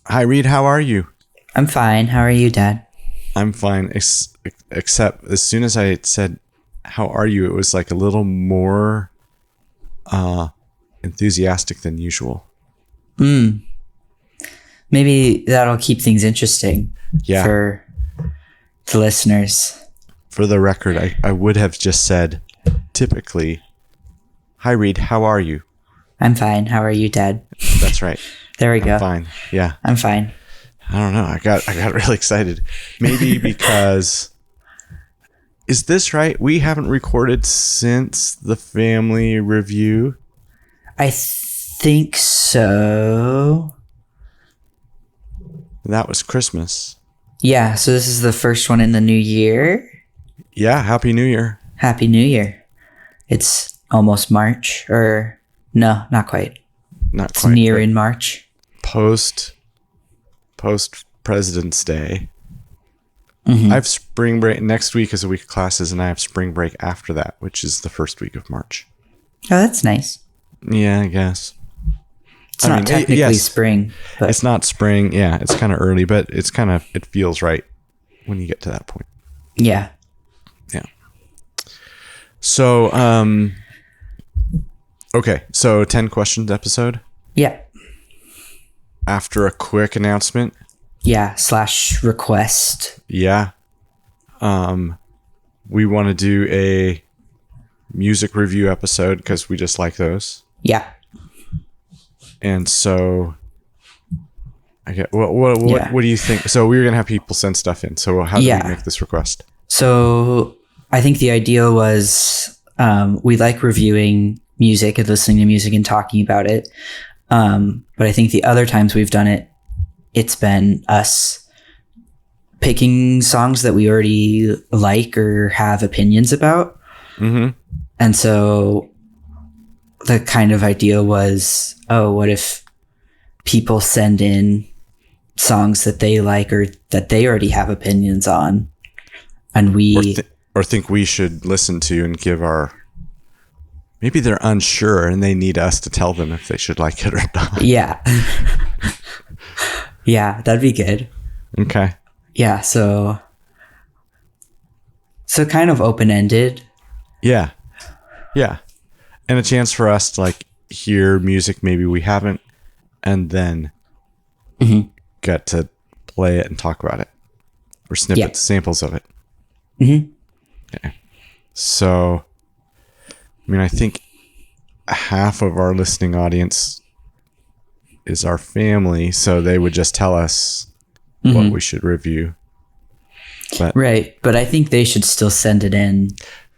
Hi, Reed. How are you? I'm fine. How are you, Dad? I'm fine. Except as soon as I said, "How are you?" it was like a little more enthusiastic than usual. Maybe that'll keep things interesting Yeah. for the listeners. For the record, I would have just said, typically, "Hi, Reed. How are you?" I'm fine. How are you, Dad? That's right. There we go. Fine. Yeah. I'm fine. I don't know. I got really excited. Maybe because is this right? We haven't recorded since the family review. I think so. That was Christmas. Yeah, so this is the first one in the new year. Yeah. Happy New Year. Happy New Year. It's almost March, or no, not quite. Not It's quite. nearing March. Post President's Day. Mm-hmm. I have spring break. Next week is a week of classes, and I have spring break after that, which is the first week of March. Oh, that's nice. Yeah, I guess. It's not technically spring. But It's not spring. Yeah, it's kind of early, but it feels right when you get to that point. yeah. Yeah. So, okay. So 10 questions episode. Yeah. After a quick announcement. Yeah. / request. Yeah. We want to do a music review episode because we just like those. Yeah. And so I get what do you think? So we were going to have people send stuff in. So how do we make this request? So I think the idea was we like reviewing music and listening to music and talking about it. But I think the other times we've done it, it's been us picking songs that we already like or have opinions about. Mm-hmm. And so the kind of idea was, what if people send in songs that they like or that they already have opinions on, and we or think we should listen to and give our. Maybe they're unsure and they need us to tell them if they should like it or not. Yeah. Yeah, that'd be good. Okay. Yeah, so kind of open-ended. Yeah. Yeah. And a chance for us to like hear music maybe we haven't and then get to play it and talk about it. Or snippets, samples of it. Mm-hmm. Okay. So I mean, I think half of our listening audience is our family, so they would just tell us what we should review. But I think they should still send it in.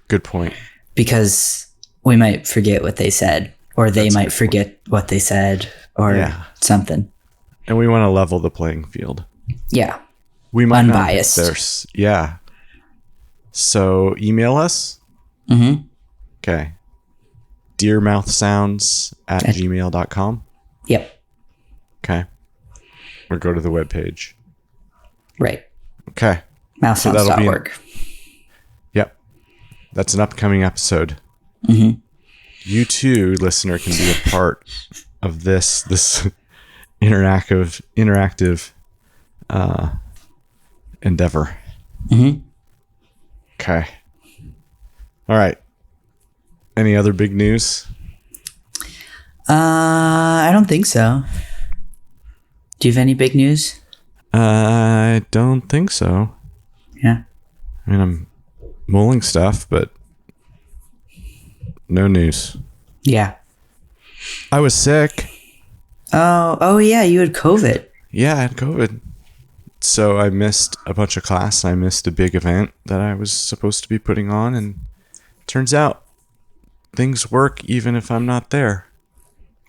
Good point. Because we might forget what they said, or they might forget what they said, or something. And we want to level the playing field. Yeah. We might unbiased. Yeah. So email us. Mm-hmm. Okay. dearmouthsounds@gmail.com. Yep. Okay. Or go to the webpage. Right. Okay. Mouthsounds.org. Yep. That's an upcoming episode. Mm-hmm. You too, listener, can be a part of this interactive endeavor. Mm-hmm. Okay. All right. Any other big news? I don't think so. Do you have any big news? I don't think so. Yeah. I mean, I'm mulling stuff, but no news. Yeah. I was sick. Oh yeah, you had COVID. Yeah, I had COVID. So I missed a bunch of class. I missed a big event that I was supposed to be putting on, and turns out things work even if I'm not there.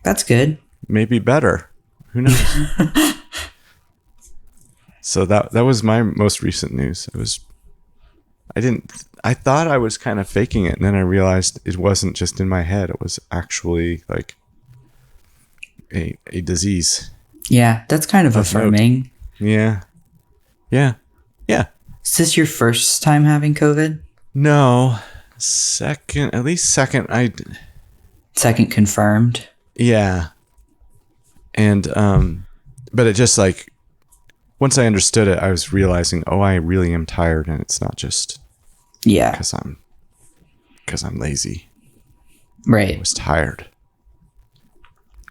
That's good. Maybe better. Who knows? So that was my most recent news. I thought I was kind of faking it, and then I realized it wasn't just in my head. It was actually like a disease. Yeah, that's kind of affirming. Yeah. Yeah. Yeah. Is this your first time having COVID? No. At least second. Second confirmed. Yeah. And, but it just like once I understood it, I was realizing, oh, I really am tired, and it's not just because I'm lazy. I Right. was tired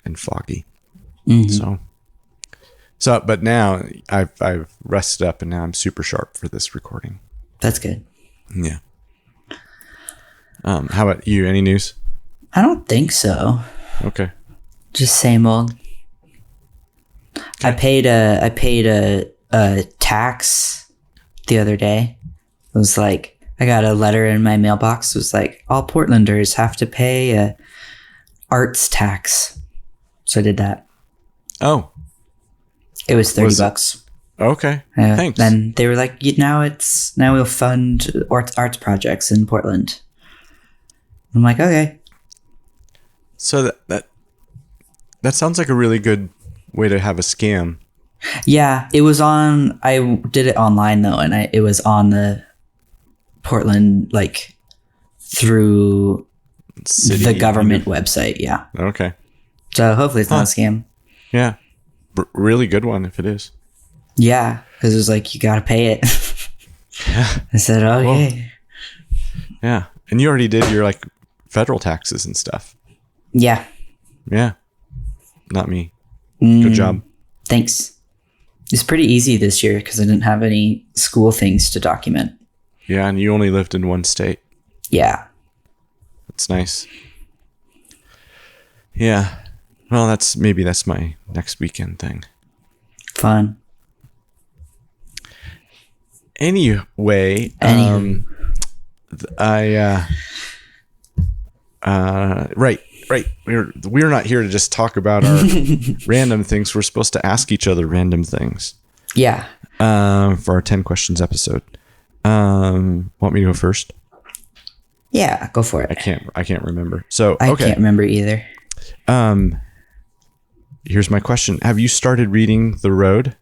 and foggy. Mm-hmm. So, but now I've rested up, and now I'm super sharp for this recording. That's good. Yeah. How about you? Any news? I don't think so. Okay. Just same old. I paid a tax the other day. It was like, I got a letter in my mailbox. It was like, all Portlanders have to pay a arts tax. So I did that. Oh. It was $30. Okay. Thanks. Then they were like, now we'll fund arts projects in Portland. I'm like, okay. So that sounds like a really good way to have a scam. Yeah, it was on. I did it online though, and it was on the Portland, like through the government website. Yeah. Okay. So hopefully it's not a scam. Yeah. Really good one if it is. Yeah, because it was like, you got to pay it. I said, okay. Yeah. And you already did your like federal taxes and stuff. Yeah. Yeah. Not me. Good job. Thanks. It's pretty easy this year because I didn't have any school things to document. Yeah, and you only lived in one state. Yeah. That's nice. Yeah. Well, that's my next weekend thing. Fun. Anyway, Right. We're not here to just talk about our random things. We're supposed to ask each other random things. Yeah. For our 10 questions episode. Want me to go first? Yeah, go for it. I can't remember. So I can't remember either. Here's my question. Have you started reading The Road?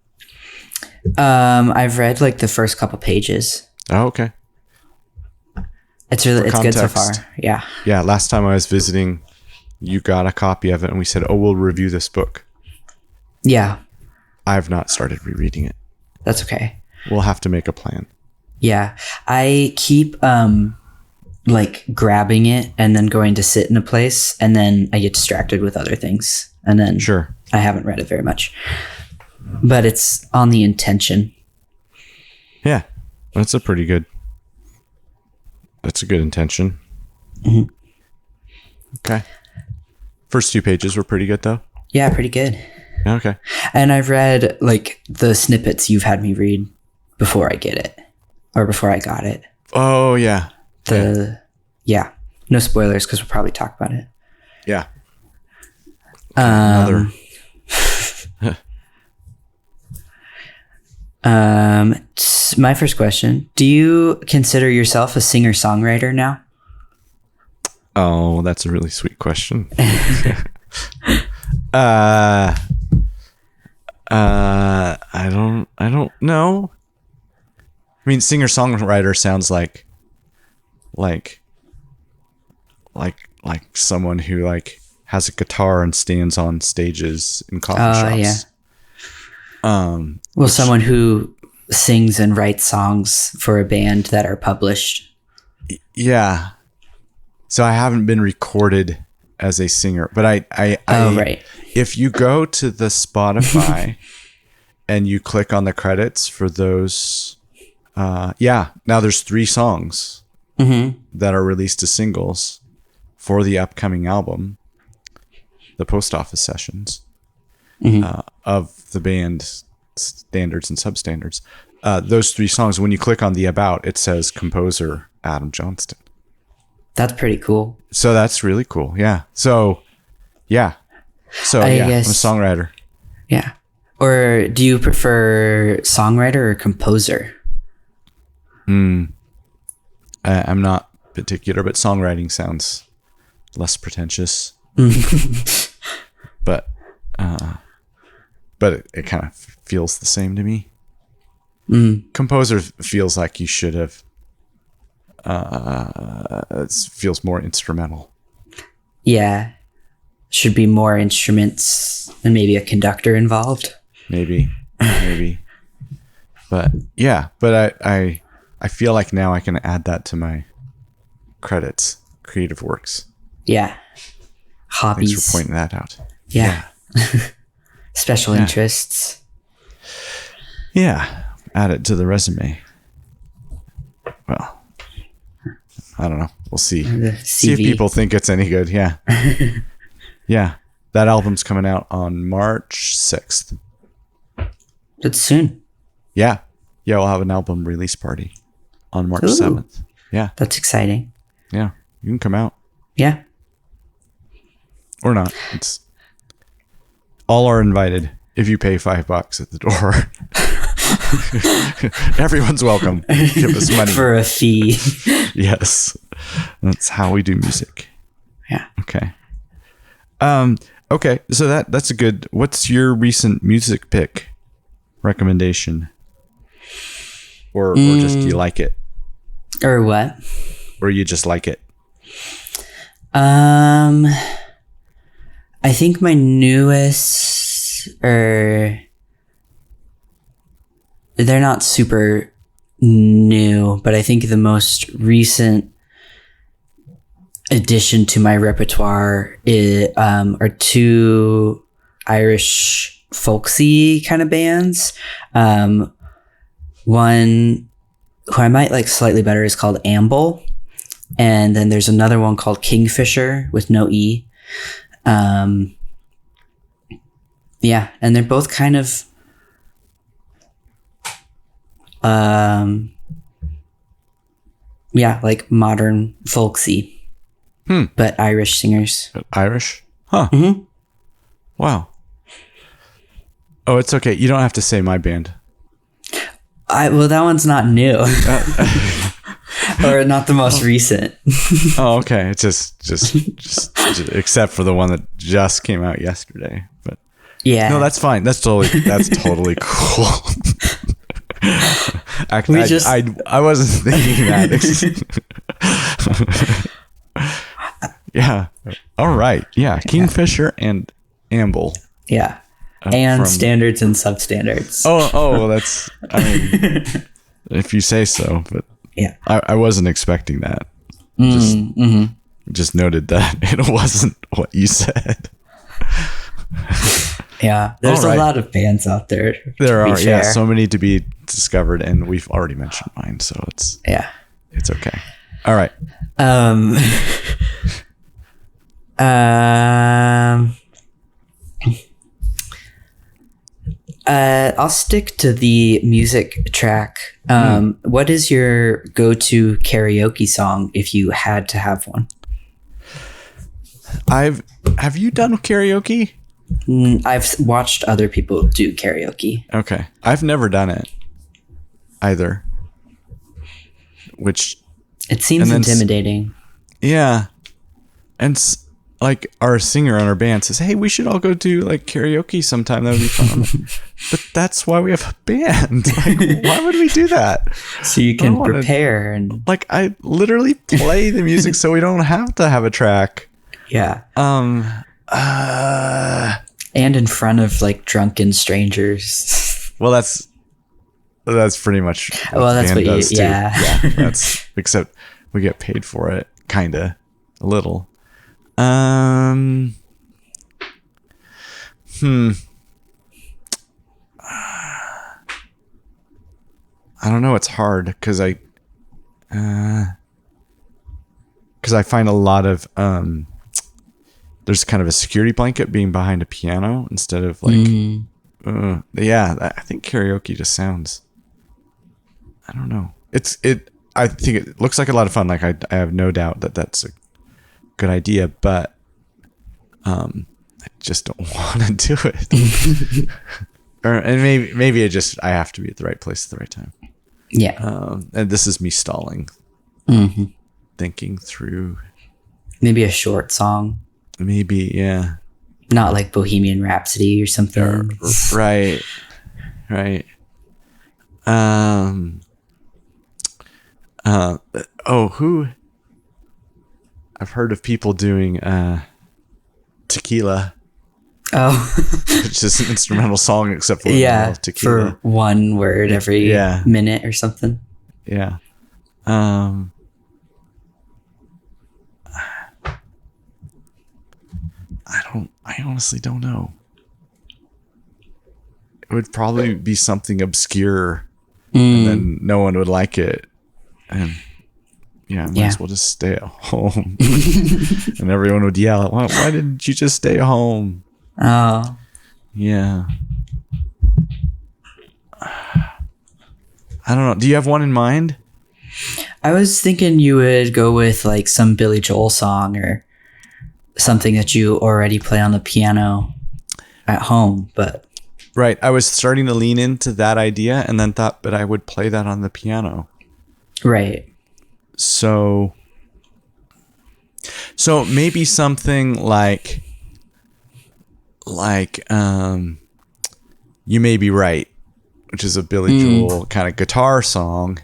I've read like the first couple pages. Oh, okay. It's good so far. Yeah. Yeah. Last time I was visiting, you got a copy of it, and we said, "Oh, we'll review this book." Yeah. I've not started rereading it. That's okay. We'll have to make a plan. Yeah. I keep like grabbing it and then going to sit in a place, and then I get distracted with other things, and then Sure. I haven't read it very much. But it's on the intention. Yeah. That's a good intention. Mm-hmm. Okay. First 2 pages were pretty good, though. Yeah, pretty good. Okay. And I've read like the snippets you've had me read before I get it, or before I got it. Oh, yeah. Yeah. No spoilers because we'll probably talk about it. Yeah. Another. My first question: do you consider yourself a singer-songwriter now? Oh, that's a really sweet question. I don't know. I mean, singer-songwriter sounds like someone who like has a guitar and stands on stages in coffee shops. Yeah. Someone who sings and writes songs for a band that are published. Yeah. So I haven't been recorded as a singer, but I right. If you go to the Spotify and you click on the credits for those, now there's 3 songs that are released as singles for the upcoming album, The Post Office Sessions, of the band Standards and Substandards. Those 3 songs, when you click on the About, it says composer Adam Johnston. That's pretty cool. So that's really cool. Yeah. I guess, I'm a songwriter. Yeah. Or do you prefer songwriter or composer? I'm not particular, but songwriting sounds less pretentious. But it kind of feels the same to me. Composer feels like you should have. It feels more instrumental. Yeah. Should be more instruments and maybe a conductor involved. Maybe. But yeah, but I feel like now I can add that to my credits, creative works. Yeah. Hobbies. Thanks for pointing that out. Yeah. Special interests. Yeah. Add it to the resume. Well, I don't know. We'll see. See if people think it's any good. Yeah. Yeah. That album's coming out on March 6th. That's soon. Yeah. Yeah, we'll have an album release party on March 7th. Yeah. That's exciting. Yeah. You can come out. Yeah. Or not. It's all are invited if you pay $5 at the door. Everyone's welcome. Give us money. For a fee. Yes. That's how we do music. Yeah. Okay. Okay. So that's a good. What's your recent music pick recommendation? Or just do you like it? Or what? Or you just like it? I think my newest, or they're not super new, but I think the most recent addition to my repertoire are two Irish folksy kind of bands. One who I might like slightly better is called Amble. And then there's another one called Kingfisher with no E. Yeah, and they're both kind of like modern folksy, but Irish singers. Irish? Huh. Mm-hmm. Wow. Oh, it's okay. You don't have to say my band. Well, that one's not new. Or not the most recent. Oh, okay. It's just except for the one that just came out yesterday. But yeah, no, that's fine. That's totally cool. I wasn't thinking that. Yeah. All right. Yeah. Kingfisher and Amble. Yeah. And standards and substandards. Oh, well, that's. I mean, if you say so, but. Yeah, I wasn't expecting that. Just noted that it wasn't what you said. Yeah, there's a lot of bands out there. There are, yeah, so many to be discovered, and we've already mentioned mine, so it's okay. All right. I'll stick to the music track. What is your go-to karaoke song if you had to have one? Have you done karaoke? I've watched other people do karaoke. Okay. I've never done it either. Which it seems intimidating. Yeah. And like our singer on our band says, "Hey, we should all go do like karaoke sometime. That would be fun." But that's why we have a band. Like, why would we do that? So you can prepare and like I literally play the music so we don't have to have a track. Yeah. And in front of like drunken strangers. Well, that's pretty much. That's what you. Yeah. Yeah. That's except we get paid for it, kinda, a little. I don't know. It's hard because I find a lot of there's kind of a security blanket being behind a piano instead of like I think karaoke just sounds. I don't know. I think it looks like a lot of fun. Like I have no doubt that that's a good idea, but I just don't want to do it. And maybe I have to be at the right place at the right time. Yeah. And this is me stalling, thinking through. Maybe a short song. Maybe, yeah. Not like Bohemian Rhapsody or something. Right. Who? I've heard of people doing tequila. Oh, which is an instrumental song except for yeah, tequila. for one word every Yeah. minute or something. Yeah. I honestly don't know. It would probably be something obscure and then no one would like it. And yeah, might as well just stay at home. And everyone would yell, why didn't you just stay home? Oh. Yeah. I don't know. Do you have one in mind? I was thinking you would go with like some Billy Joel song or something that you already play on the piano at home, but Right. I was starting to lean into that idea and then thought, but I would play that on the piano. right. So maybe something like You May Be Right, which is a Billy Joel kind of guitar song.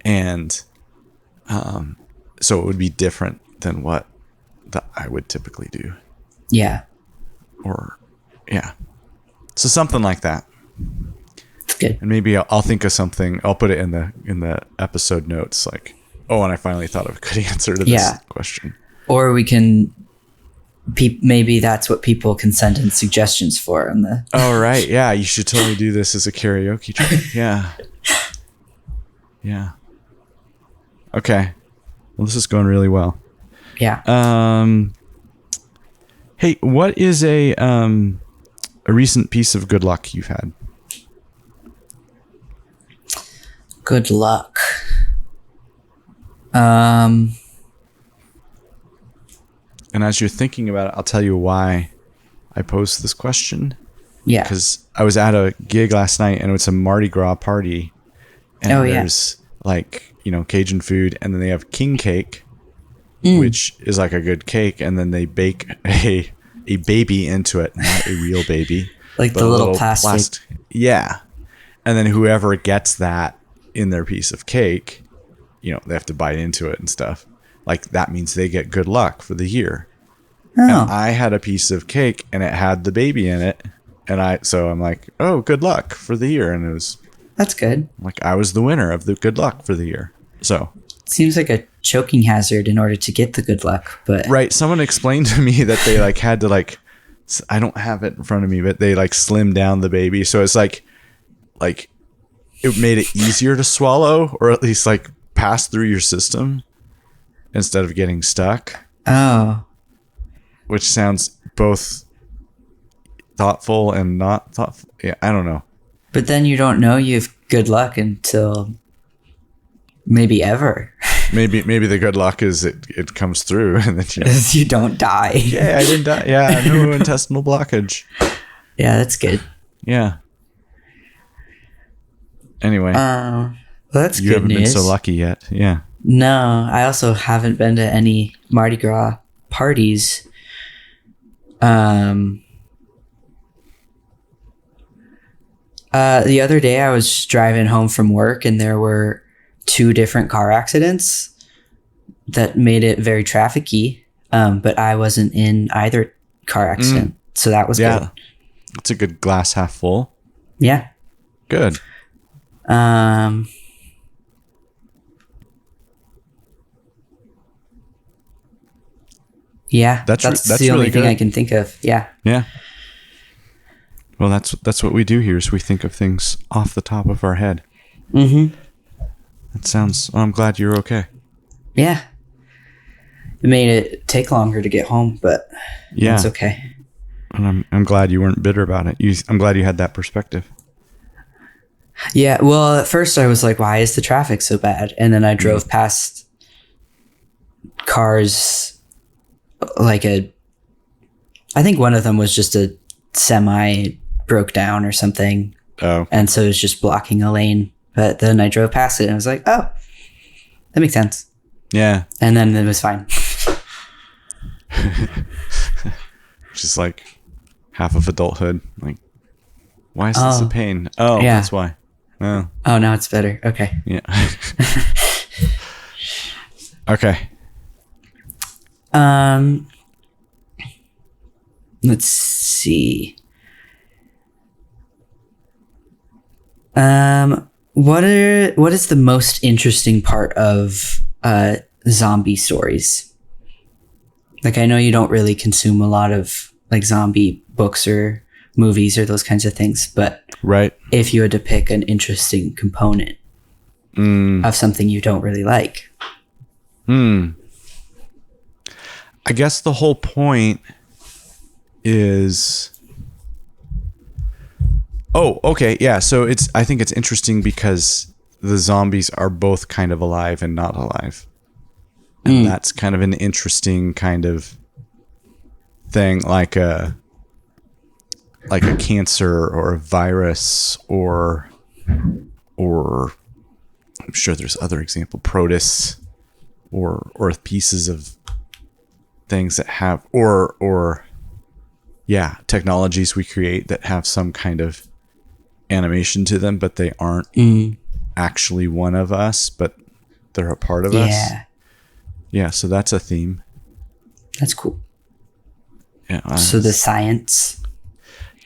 And so it would be different than what I would typically do. Yeah. Or, yeah. So something like that. It's good. And maybe I'll think of something. I'll put it in the episode notes. Like, oh, and I finally thought of a good answer to this question. Or we can, maybe that's what people can send in suggestions for. On the. Oh, right. Yeah. You should totally do this as a karaoke track. Yeah. Yeah. Okay. Well, this is going really well. Yeah. Hey, what is a recent piece of good luck you've had? Good luck. And as you're thinking about it, I'll tell you why I posed this question. Yeah. Because I was at a gig last night and it's a Mardi Gras party. And there's like, Cajun food, and then they have king cake, which is like a good cake, and then they bake a baby into it, not a real baby. Like the little plastic. Yeah. And then whoever gets that in their piece of cake, they have to bite into it and stuff. Like that means they get good luck for the year. Oh. And I had a piece of cake and it had the baby in it. And so I'm like, oh, good luck for the year. And it was, that's good. Like I was the winner of the good luck for the year. So seems like a choking hazard in order to get the good luck, but right. Someone explained to me that they had to I don't have it in front of me, but they slim down the baby. So it's like it made it easier to swallow, or at least pass through your system instead of getting stuck. Oh, which sounds both thoughtful and not thoughtful. Yeah. I don't know. But then you don't know you have good luck until maybe ever. Maybe the good luck is it comes through and then you don't die. Yeah, I didn't die. Yeah, no intestinal blockage. Yeah, that's good. Yeah. Anyway, well, that's you good haven't news. been so lucky yet. Yeah. No, I also haven't been to any Mardi Gras parties. The other day I was driving home from work and there were 2 different car accidents that made it very trafficky. But I wasn't in either car accident. So that was good. It's a good glass half full. Yeah. Good. Yeah. That's the only really thing good. I can think of. Yeah. Yeah. Well, that's what we do here is we think of things off the top of our head. Mm-hmm. That sounds... I'm glad you're okay. Yeah. It made it take longer to get home, but it's okay. And I'm glad you weren't bitter about it. I'm glad you had that perspective. Yeah. Well, at first I was like, why is the traffic so bad? And then I drove past cars I think one of them was just a semi broke down or something. Oh. And so it was just blocking a lane. But then I drove past it and I was like, oh, that makes sense. Yeah. And then it was fine. Just half of adulthood. Why is this a pain? Oh, yeah. That's why. Oh. Oh, now it's better. Okay. Yeah. Okay. Let's see. What is the most interesting part of zombie stories? Like, I know you don't really consume a lot of like zombie books or movies or those kinds of things, but Right. if you had to pick an interesting component of something you don't really like. I guess the whole point is... Oh, okay. Yeah. So I think it's interesting because the zombies are both kind of alive and not alive. And that's kind of an interesting kind of thing, like a cancer or a virus or I'm sure there's other example, protists or pieces of things that have or technologies we create that have some kind of animation to them, but they aren't actually one of us, but they're a part of us. Yeah, so that's a theme. That's cool. Yeah. So the science.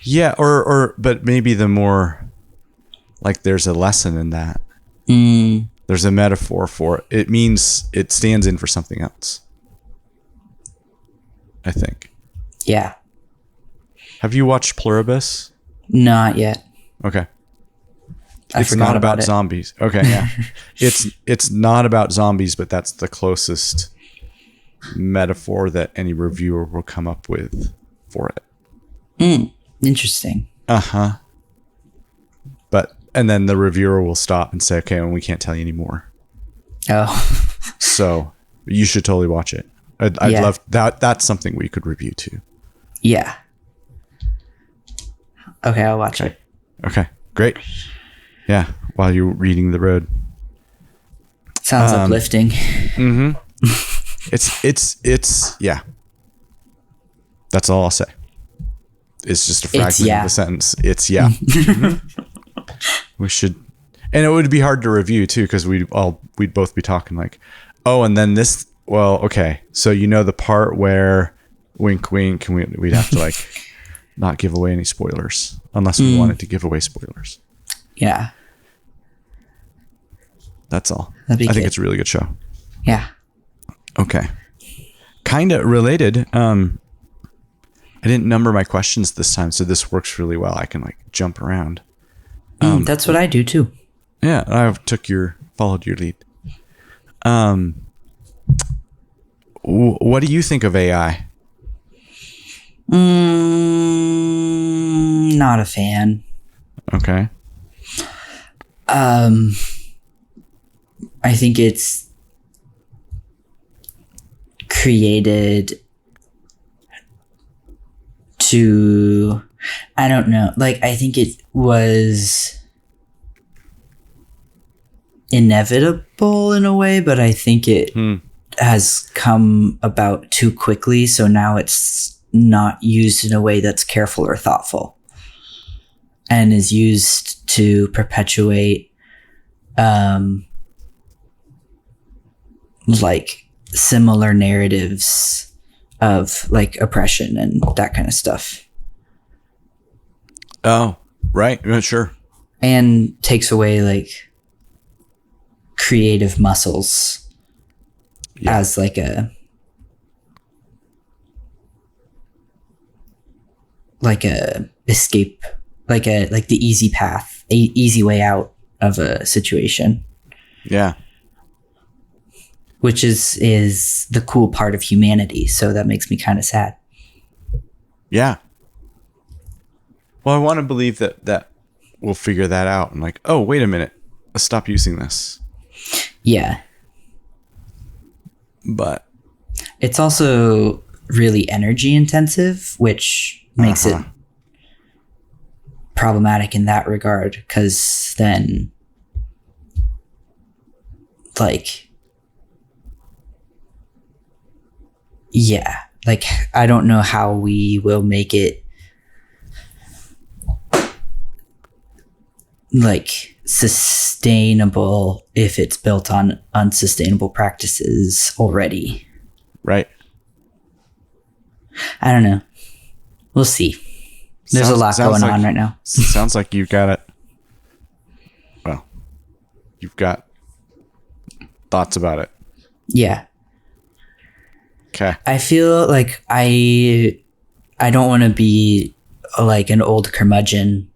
Yeah, but maybe the more like there's a lesson in that. There's a metaphor for it. It means it stands in for something else, I think. Yeah. Have you watched Pluribus? Not yet. Okay. It's not about it. zombies. Okay, yeah. It's not about zombies, but that's the closest metaphor that any reviewer will come up with for it. Interesting. Uh-huh. And then the reviewer will stop and say, okay, well, we can't tell you anymore. Oh. So you should totally watch it. I'd love that. That's something we could review too. Yeah. Okay, I'll watch it. Okay, great. Yeah, while you're reading The Road. Sounds uplifting. It's yeah. That's all I'll say. It's just a fragment of the sentence. It's yeah. We should, and it would be hard to review too, because we'd both be talking like, oh, and then this. Well, okay, so the part where wink, wink, and we'd have to like not give away any spoilers unless we wanted to give away spoilers. Yeah, that's all. I think it's a really good show. Yeah. Okay. Kind of related. I didn't number my questions this time, so this works really well. I can like jump around. That's what I do too. Yeah, I followed your lead. What do you think of AI? Not a fan. Okay. I think it's created to, I don't know, like I think it was inevitable in a way, but I think it has come about too quickly, so now it's not used in a way that's careful or thoughtful and is used to perpetuate like similar narratives of like oppression and that kind of stuff. Oh, right. Yeah, sure. And takes away like creative muscles as like a escape, like the easy path, easy way out of a situation. Yeah. Which is the cool part of humanity. So that makes me kind of sad. Yeah. Well, I want to believe that we'll figure that out and like, oh, wait a minute, let's stop using this. Yeah. But it's also really energy intensive, which makes it problematic in that regard, because then like, yeah, like I don't know how we will make it like sustainable if it's built on unsustainable practices already. Right. I don't know. We'll see. There's a lot going on right now. Sounds like you've got it. Well, you've got thoughts about it. Yeah. Okay. I feel like I don't want to be like an old curmudgeon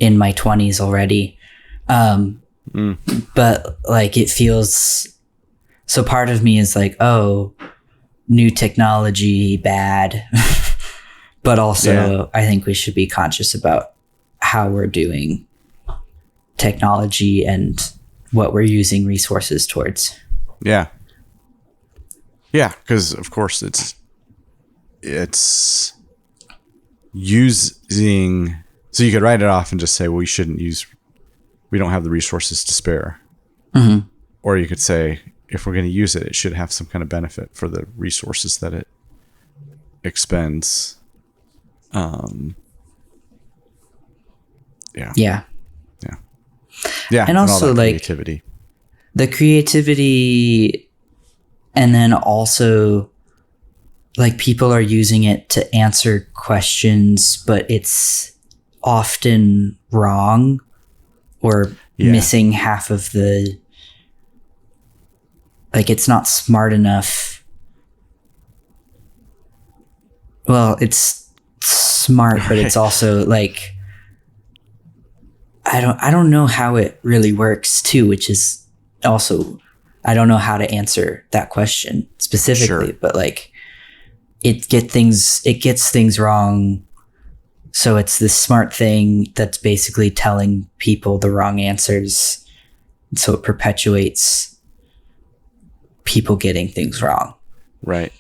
in my 20s already. But like it feels so part of me is like, oh, new technology bad. But also I think we should be conscious about how we're doing technology and what we're using resources towards. Yeah. Yeah, because of course it's using, so you could write it off and just say, well, we don't have the resources to spare. Mm-hmm. Or you could say, if we're going to use it, it should have some kind of benefit for the resources that it expends. Yeah. And also like creativity. The creativity, and then also like people are using it to answer questions, but it's often wrong or missing half of the, like it's not smart enough. Well, it's smart, but it's also like, I don't know how it really works too, which is also, I don't know how to answer that question specifically, but like it gets things wrong. So it's this smart thing that's basically telling people the wrong answers. So it perpetuates people getting things wrong. Right.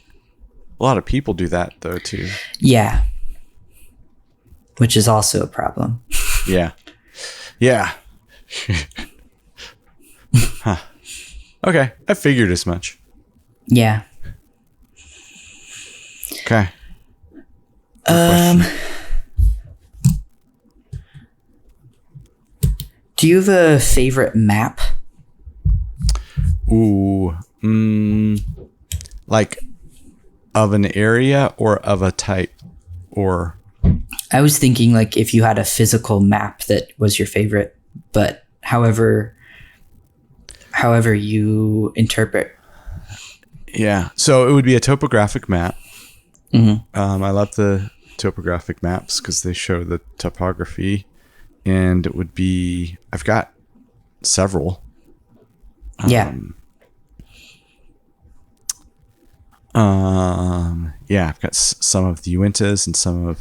A lot of people do that though too. Yeah. Which is also a problem. Yeah. Yeah. Huh. Okay. I figured as much. Yeah. Okay. Do you have a favorite map? Ooh. Like of an area or of a type, or I was thinking like if you had a physical map that was your favorite, but however you interpret. Yeah. So it would be a topographic map. Mm-hmm. I love the topographic maps because they show the topography, and it would be, I've got several. Yeah, I've got some of the Uintas and some of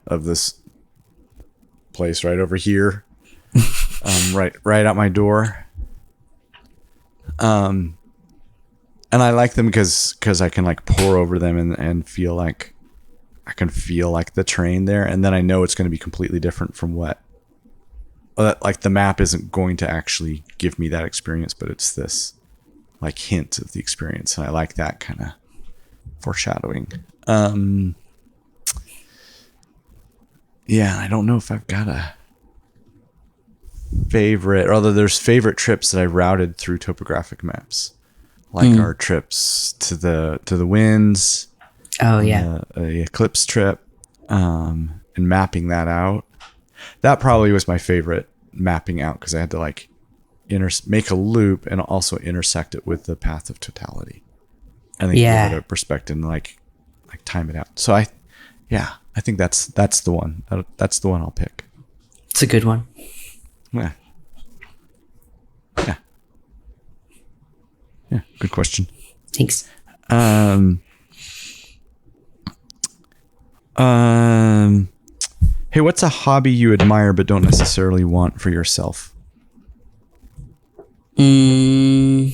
of this place right over here, right out my door. And I like them because I can like pour over them and feel like I can feel like the terrain there, and then I know it's going to be completely different from what. Like the map isn't going to actually give me that experience, but it's this like hint of the experience, and I like that kind of foreshadowing. Yeah, I don't know if I've got a favorite, although there's favorite trips that I routed through topographic maps, like our trips to the winds. Oh yeah, a eclipse trip, and mapping that out. That probably was my favorite mapping out because I had to like make a loop and also intersect it with the path of totality, and then give it a perspective and like time it out. So I think that's the one. That's the one I'll pick. It's a good one. Yeah. Good question. Thanks. Hey, what's a hobby you admire but don't necessarily want for yourself? I'd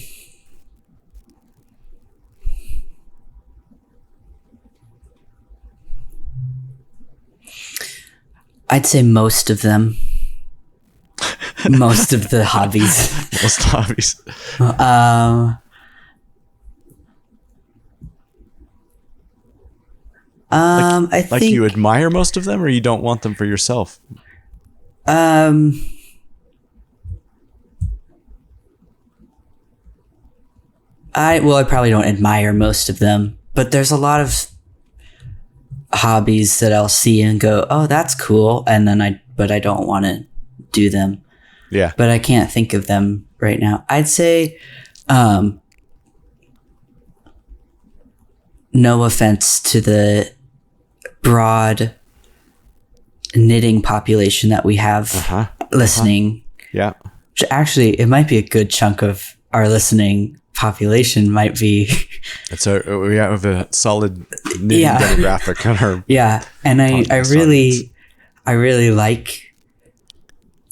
say most of them. Most of the hobbies. Most hobbies. I think you admire most of them, or you don't want them for yourself? I probably don't admire most of them. but there's a lot of hobbies that I'll see and go, oh, that's cool. And then I don't want to do them. Yeah. But I can't think of them right now. I'd say, no offense to the broad knitting population that we have listening. Yeah. Which actually, it might be a good chunk of our listening population might be. We have a solid knitting demographic on our. Yeah. And I really like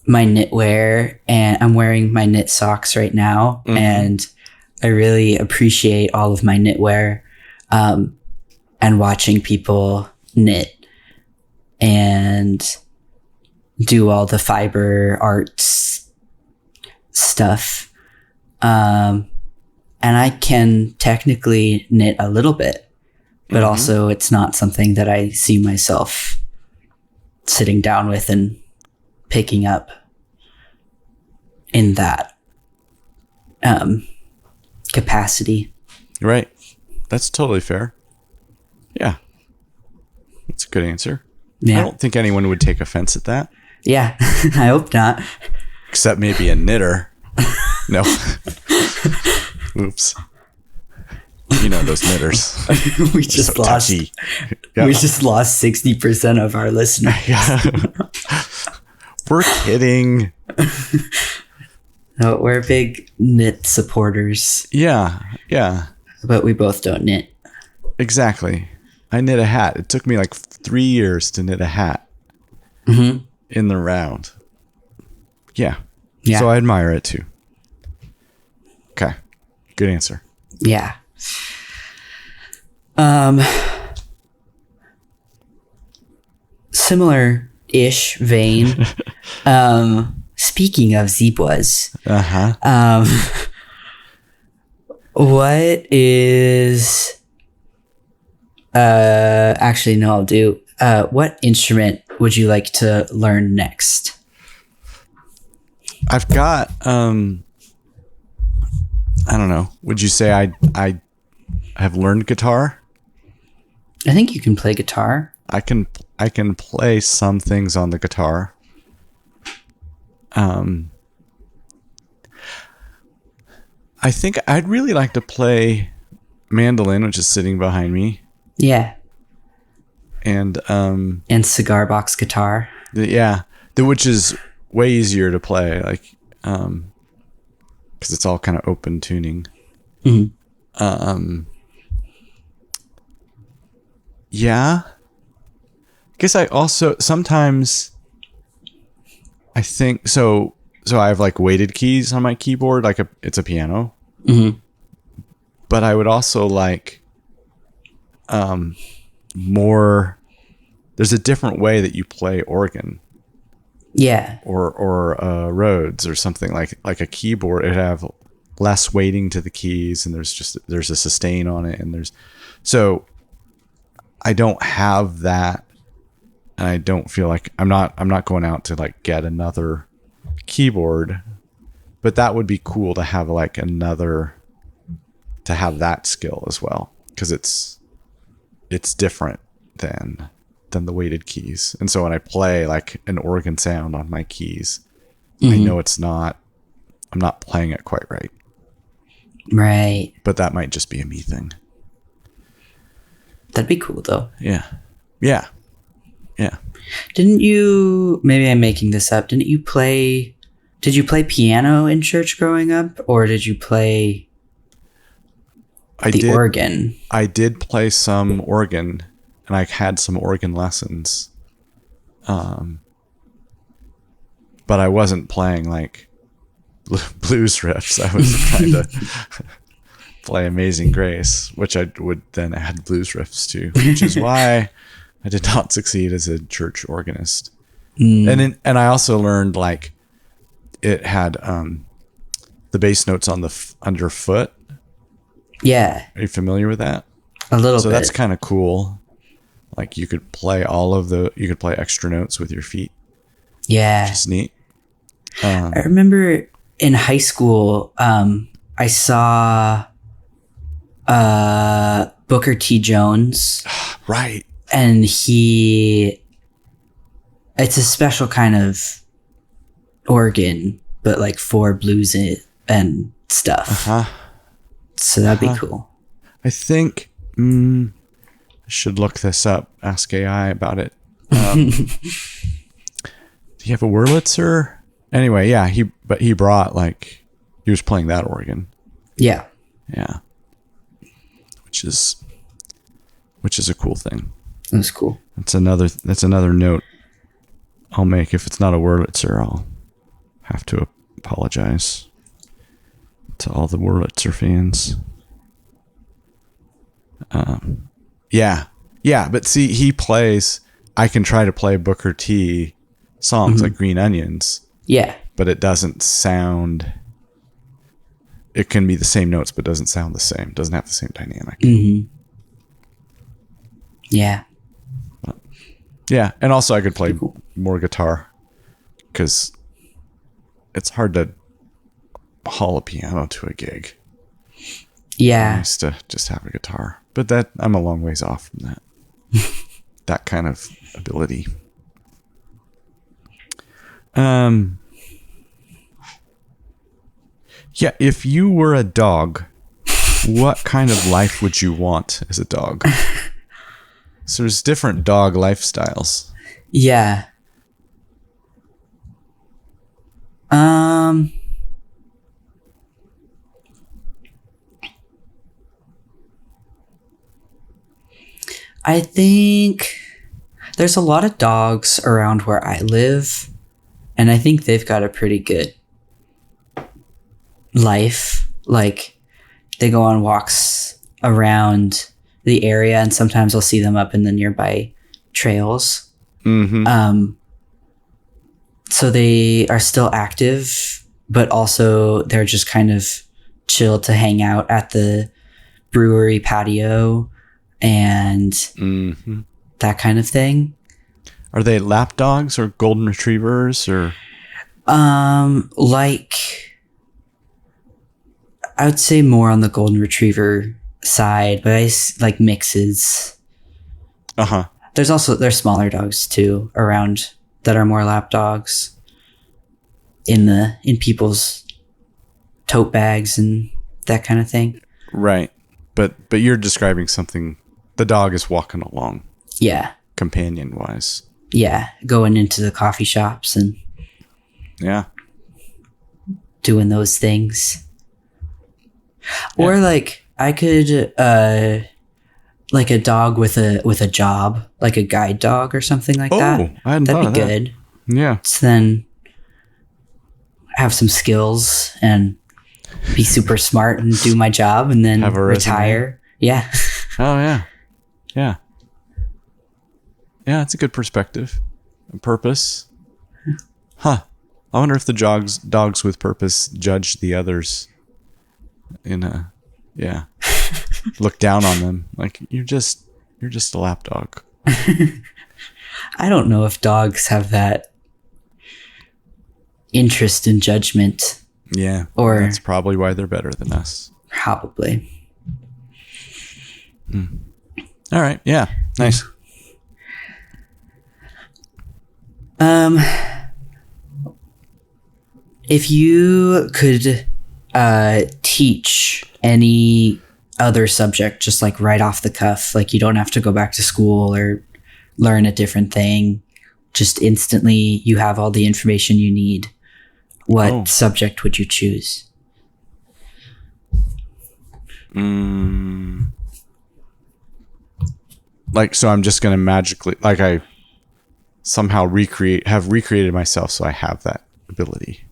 my knitwear, and I'm wearing my knit socks right now. Mm-hmm. And I really appreciate all of my knitwear, and watching people knit and do all the fiber arts stuff. And I can technically knit a little bit, but also it's not something that I see myself sitting down with and picking up in that capacity. Right. That's totally fair. Yeah. That's a good answer. Yeah. I don't think anyone would take offense at that. Yeah. I hope not. Except maybe a knitter. No. Oops. You know those knitters. We just so lost. Yeah. We just lost 60% of our listeners. Yeah. We're kidding. No, we're big knit supporters. Yeah. Yeah. But we both don't knit. Exactly. I knit a hat. It took me like 3 years to knit a hat in the round. Yeah. So I admire it too. Okay. Good answer. Yeah. Similar-ish vein. Speaking of zebras. What is... actually, no, I'll do. What instrument would you like to learn next? I've got, I don't know. Would you say I have learned guitar? I think you can play guitar. I can play some things on the guitar. I think I'd really like to play mandolin, which is sitting behind me. Yeah. And cigar box guitar. Yeah. Which is way easier to play, like, because it's all kind of open tuning. Yeah. I guess I also sometimes I think so I have like weighted keys on my keyboard, like it's a piano. But I would also like more. There's a different way that you play organ. Yeah. Or Rhodes or something like a keyboard. It'd have less weighting to the keys, and there's a sustain on it, and so I don't have that, and I don't feel like I'm not going out to like get another keyboard, but that would be cool to have like to have that skill as well, because it's different than the weighted keys. And so when I play like an organ sound on my keys, I know I'm not playing it quite right. Right. But that might just be a me thing. That'd be cool though. Yeah. Yeah. Yeah. Didn't you, maybe I'm making this up, did you play piano in church growing up, or did you play organ? I did play some organ, and I had some organ lessons. But I wasn't playing like blues riffs. I was trying to play Amazing Grace, which I would then add blues riffs to, which is why I did not succeed as a church organist. And I also learned like it had the bass notes on the underfoot. Yeah. Are you familiar with that? A little bit. So that's kind of cool. Like you could play you could play extra notes with your feet. Yeah. Which is neat. I remember in high school, I saw Booker T. Jones. Right. And it's a special kind of organ, but like for blues and stuff. So that'd be cool. I think I should look this up. Ask AI about it. Do you have a Wurlitzer? Anyway, yeah, he brought he was playing that organ. Yeah. Yeah. Which is a cool thing. That's cool. That's another note I'll make. If it's not a Wurlitzer, I'll have to apologize to all the Wurlitzer fans. Yeah, but see, he plays. I can try to play Booker T songs like Green Onions. Yeah, but it doesn't sound. It can be the same notes, but doesn't sound the same. Doesn't have the same dynamic. Yeah. Yeah, and also I could play more guitar because it's hard to haul a piano to a gig. Yeah. Nice to just have a guitar, but that I'm a long ways off from that. That kind of ability. Yeah, if you were a dog, what kind of life would you want as a dog? So there's different dog lifestyles. Yeah. I think there's a lot of dogs around where I live, and I think they've got a pretty good life. Like, they go on walks around the area, and sometimes I'll see them up in the nearby trails. So they are still active, but also they're just kind of chill to hang out at the brewery patio and that kind of thing. Are they lap dogs or golden retrievers or? Like, I would say more on the golden retriever side, but I like mixes. There's smaller dogs too around that are more lap dogs in people's tote bags and that kind of thing. Right. But you're describing something. The dog is walking along. Yeah. Companion wise. Yeah. Going into the coffee shops and yeah, doing those things. Yeah. Or like I could like a dog with a job, like a guide dog or something like that. I hadn't thought of that. That'd be good. Yeah. So then have some skills and be super smart and do my job and then retire. Yeah. Oh yeah. Yeah. Yeah, it's a good perspective. A purpose. Huh. I wonder if the dogs with purpose judge the others look down on them. Like, you're just a lap dog. I don't know if dogs have that interest in judgment. Yeah. Or that's probably why they're better than us. Probably. All right. Yeah. Nice. If you could teach any other subject just like right off the cuff, like you don't have to go back to school or learn a different thing, just instantly you have all the information you need, what subject would you choose? Like, so I'm just going to magically, like, I somehow recreated myself so I have that ability.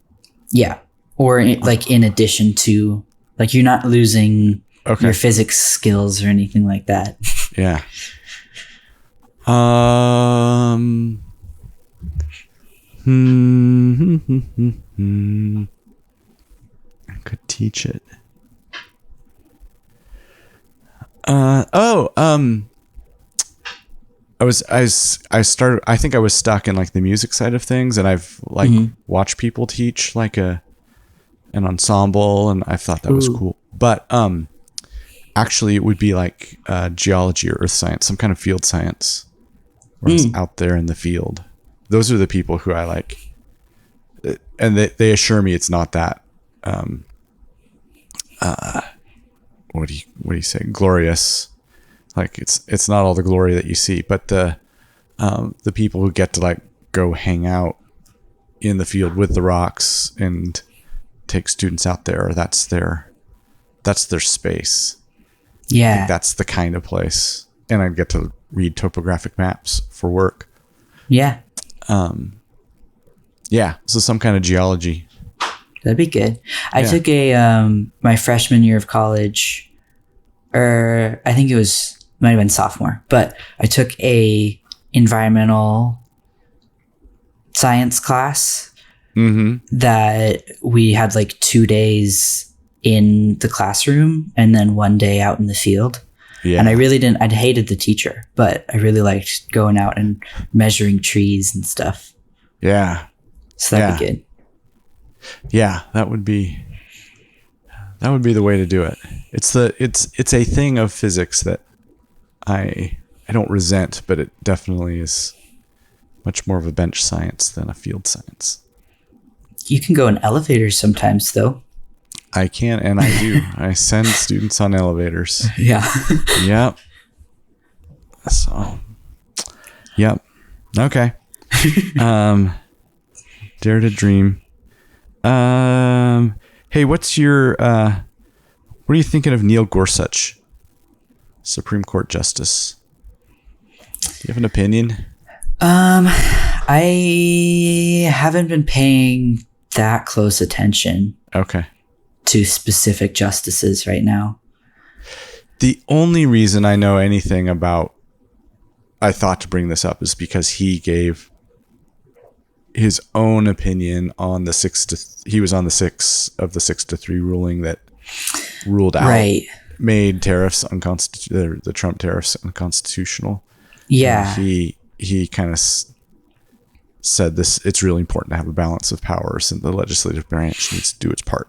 Yeah. Or like in addition to, like, you're not losing your physics skills or anything like that. Yeah. I could teach it. I think I was stuck in like the music side of things, and I've like watched people teach like an ensemble, and I thought that was cool. But Actually, it would be like geology or earth science, some kind of field science, where it's out there in the field. Those are the people who I like, and they assure me it's not that. What do you say? Glorious, like it's not all the glory that you see, but the people who get to like go hang out in the field with the rocks and take students out there, that's their space. Yeah. I think that's the kind of place. And I'd get to read topographic maps for work. Yeah. Yeah. So some kind of geology. That'd be good. I took my freshman year of college, or I think might have been sophomore, but I took a environmental science class that we had like 2 days in the classroom and then 1 day out in the field. Yeah. And I hated the teacher, but I really liked going out and measuring trees and stuff. Yeah. So that'd be good. Yeah, that would be the way to do it. It's a thing of physics that I don't resent, but it definitely is much more of a bench science than a field science. You can go in elevators sometimes, though. I can, and I do. I send students on elevators. Yeah. Yep. So, yep. Okay. Dare to dream. Hey, what are you thinking of Neil Gorsuch, Supreme Court Justice? Do you have an opinion? I haven't been paying that close attention. Okay. To specific justices right now. The only reason I know anything about, I thought to bring this up, is because he gave his own opinion on he was on the 6-3 ruling that ruled out, made tariffs unconstitutional, the Trump tariffs unconstitutional. Yeah. And he kind of said this, it's really important to have a balance of powers and the legislative branch needs to do its part.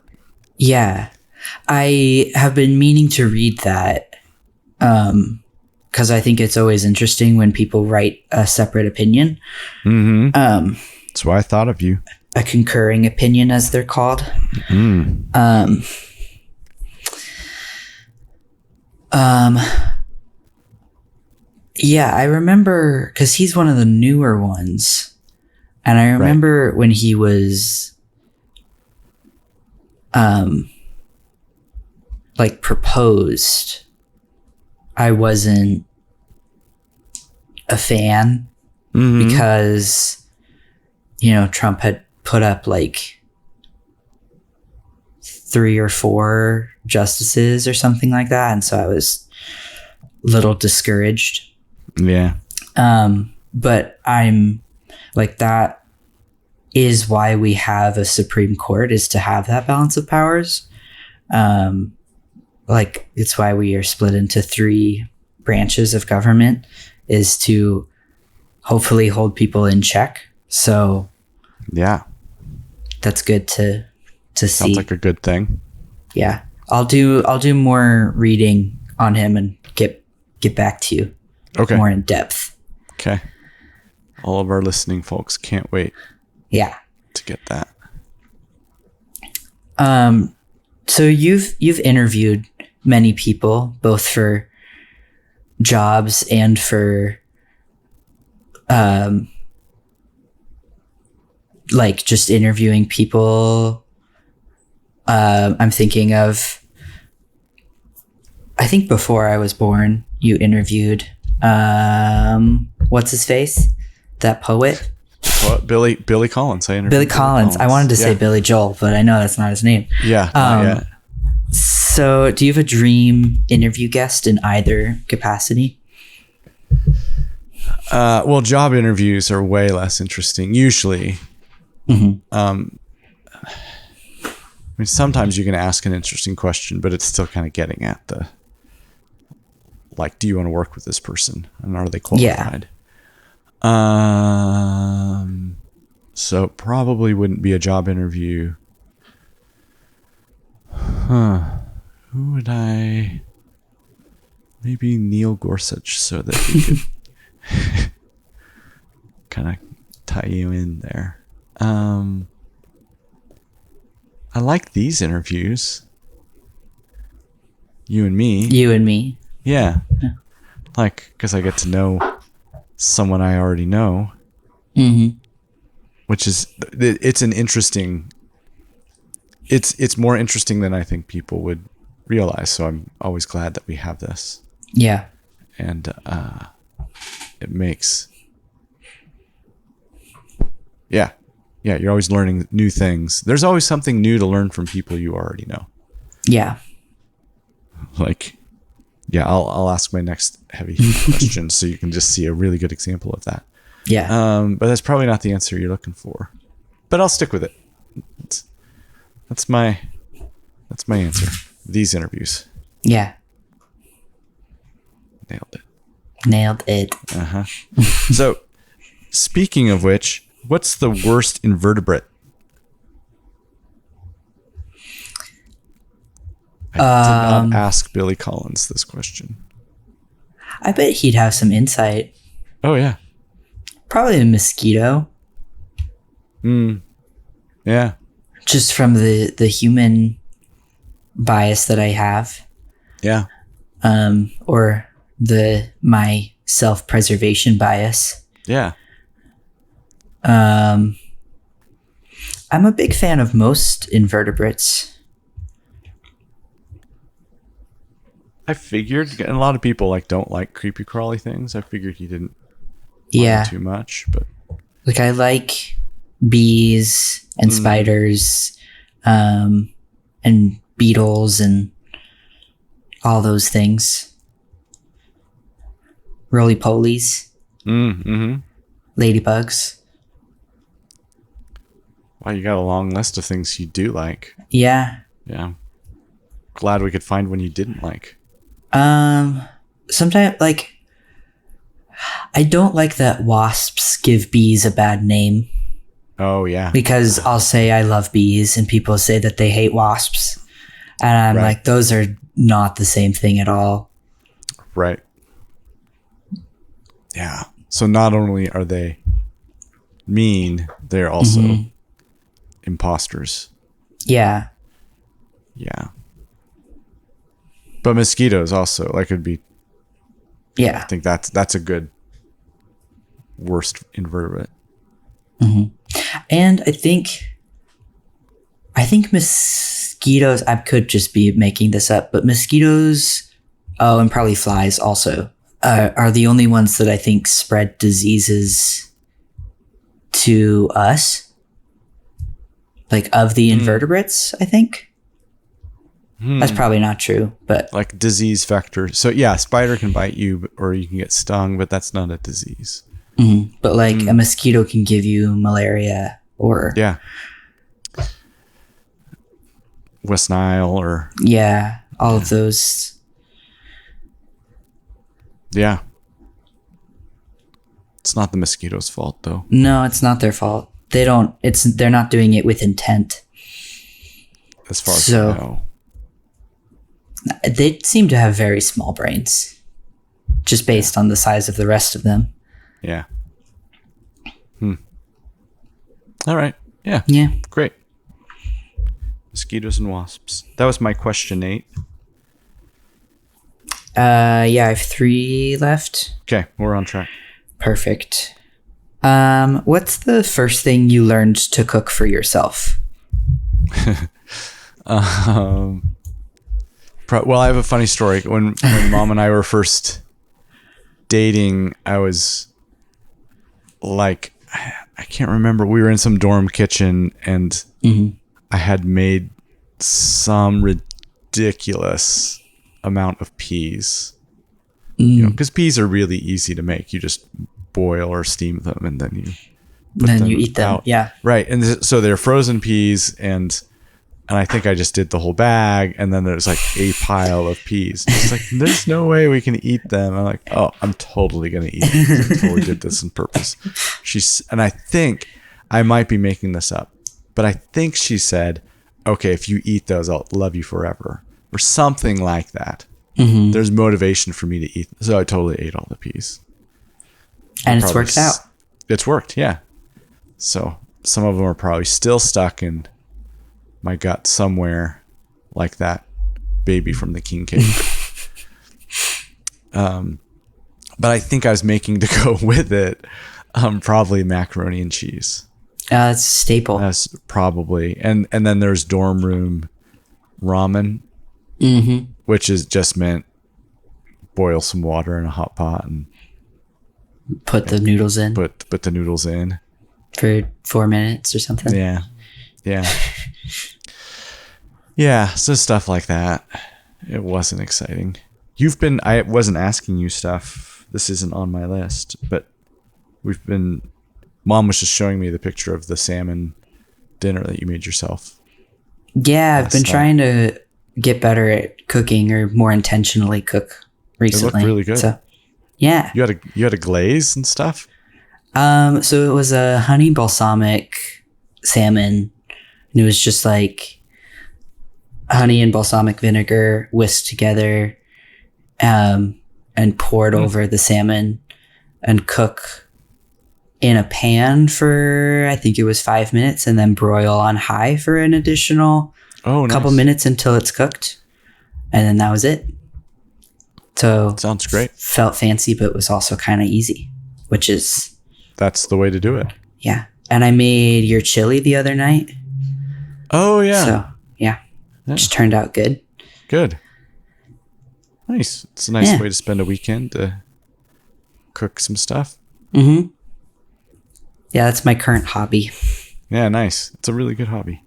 Yeah. I have been meaning to read that because I think it's always interesting when people write a separate opinion. Mm-hmm. That's why I thought of you. A concurring opinion, as they're called. Yeah, I remember because he's one of the newer ones. And I remember when he was like proposed, I wasn't a fan because, Trump had put up like 3 or 4 justices or something like that. And so I was a little discouraged. Yeah. But I'm like, that is why we have a Supreme Court, is to have that balance of powers. Like, it's why we are split into 3 branches of government, is to hopefully hold people in check. So yeah, that's good to see. Sounds like a good thing. Yeah. I'll do more reading on him and get back to you. Okay. More in depth. Okay. All of our listening folks can't wait. Yeah. To get that. So you've interviewed many people, both for jobs and for like just interviewing people. I'm thinking of, I think before I was born, you interviewed what's his face? That poet? Billy Collins. I interviewed Billy Collins. I wanted to say Billy Joel, but I know that's not his name. Yeah. So do you have a dream interview guest in either capacity? Well, job interviews are way less interesting usually. I mean, sometimes you can ask an interesting question, but it's still kind of getting at the, like, do you want to work with this person and are they qualified? Yeah. So it probably wouldn't be a job interview. Who would I maybe Neil Gorsuch so that we could kind of tie you in there. I like these interviews. You and me. Yeah. Like, because I get to know someone I already know. Mm-hmm. Which is, it's an interesting, it's more interesting than I think people would realize. So I'm always glad that we have this. Yeah. And it makes, yeah, you're always learning new things. There's always something new to learn from people you already know. Yeah. Like, yeah, I'll ask my next heavy question so you can just see a really good example of that. Yeah. But that's probably not the answer you're looking for. But I'll stick with it. That's my answer. These interviews. Yeah. Nailed it. Uh-huh. So, speaking of which, what's the worst invertebrate? I did not ask Billy Collins this question. I bet he'd have some insight. Oh, yeah. Probably a mosquito. Yeah. Just from the human bias that I have. Yeah. Or my self-preservation bias. Yeah. I'm a big fan of most invertebrates. I figured, and a lot of people don't like creepy crawly things. I figured he didn't Yeah. too much, but Like I like bees and spiders, and beetles and all those things. Roly-polies. Ladybugs. wow, you got a long list of things you do like. Yeah. Yeah. Glad we could find one you didn't like. Sometimes I don't like that wasps give bees a bad name. Oh, yeah. Because I'll say I love bees and people say that they hate wasps. And I'm like, those are not the same thing at all. Right. Yeah. So not only are they mean, they're also imposters. Yeah. Yeah. But mosquitoes also, it'd be, Yeah. I think that's a good worst invertebrate. And I think mosquitoes, I could just be making this up, but mosquitoes, and probably flies also, are the only ones that I think spread diseases to us. Like of the invertebrates, I think. That's probably not true, but Like disease vector. So yeah, a spider can bite you or you can get stung, but that's not a disease. but like a mosquito can give you malaria or Yeah. West Nile or all of those. yeah. It's not the mosquito's fault though. No, it's not their fault. They're not doing it with intent. As far as So- I know. They seem to have very small brains, just based on the size of the rest of them. Yeah. All right. Yeah. Yeah. Great. Mosquitoes and wasps. That was my question 8. I have 3 left. Okay, we're on track. Perfect. What's the first thing you learned to cook for yourself? Well, I have a funny story. When Mom and I were first dating, I was like, I can't remember. We were in some dorm kitchen and I had made some ridiculous amount of peas. Because peas are really easy to make. You just boil or steam them and then you put them you eat them. out. Yeah. Right. And so they're frozen peas and I think I just did the whole bag and then there's like a pile of peas. It's like, there's no way we can eat them. I'm like, oh, I'm totally going to eat them. I totally did this on purpose. And I think I might be making this up, but I think she said, okay, if you eat those, I'll love you forever or something like that. Mm-hmm. there's motivation for me to eat. So I totally ate all the peas. And it's worked out. It's worked, yeah. So some of them are probably still stuck in my gut somewhere, like that baby from the king cake. But I think I was making to go with it probably macaroni and cheese. It's a staple. That's probably. And then there's dorm room ramen, which is just meant boil some water in a hot pot and put the noodles in. Put the noodles in. For 4 minutes or something. Yeah. Yeah, so stuff like that. It wasn't exciting. I wasn't asking you stuff. This isn't on my list, but Mom was just showing me the picture of the salmon dinner that you made yourself. Yeah, I've been trying to get better at cooking or more intentionally cook recently. It looked really good. So, yeah. You had a glaze and stuff? So it was a honey balsamic salmon, and it was just like honey and balsamic vinegar whisked together, and poured over the salmon and cook in a pan for, I think it was 5 minutes, and then broil on high for an additional couple minutes until it's cooked. And then that was it. So sounds great. Felt fancy, but was also kind of easy, that's the way to do it. Yeah. And I made your chili the other night. Oh, yeah. So, yeah. Just turned out good. Good. Nice. It's a nice way to spend a weekend to cook some stuff. Mm-hmm. Yeah, that's my current hobby. Yeah, nice. It's a really good hobby.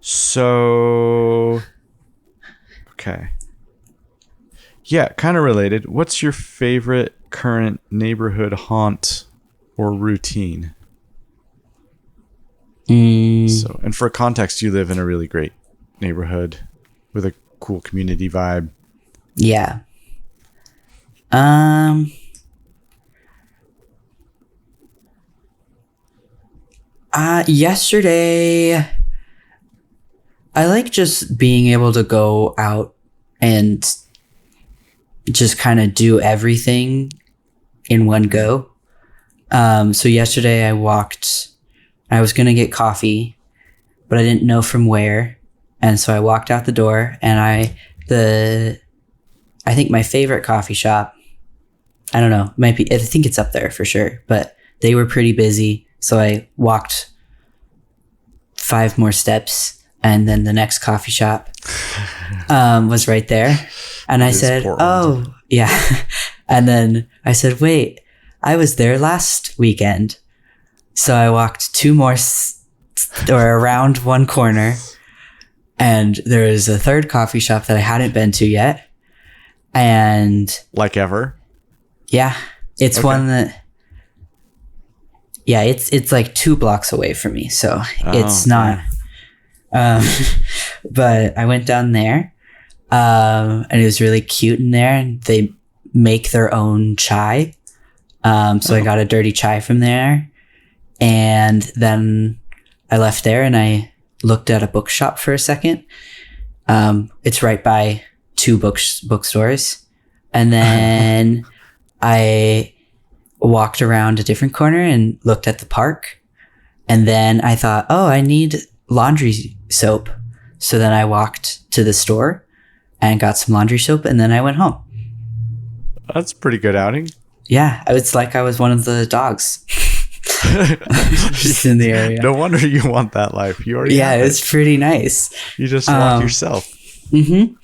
So, okay. Yeah, kind of related. What's your favorite current neighborhood haunt or routine? So, and for context, you live in a really great neighborhood with a cool community vibe. Yeah. Yesterday, I like just being able to go out and just kind of do everything in one go. So yesterday I was going to get coffee, but I didn't know from where. And so I walked out the door, and I think my favorite coffee shop, I don't know, I think it's up there for sure, but they were pretty busy. So I walked 5 more steps, and then the next coffee shop was right there. And I said, Portland. Oh, yeah. And then I said, wait, I was there last weekend. So I walked 2 more around one corner, and there was a third coffee shop that I hadn't been to yet. And like ever? Yeah. It's one that, yeah, it's like 2 blocks away from me. So it's not, but I went down there, and it was really cute in there, and they make their own chai. So I got a dirty chai from there, and then I left there and I looked at a bookshop for a second. It's right by 2 bookstores. And then I walked around a different corner and looked at the park. And then I thought, oh, I need laundry soap. So then I walked to the store and got some laundry soap, and then I went home. That's a pretty good outing. Yeah, it's like I was one of the dogs. Just in the area. No wonder you want that life. You already have it was pretty nice. You just walk yourself. Mm-hmm.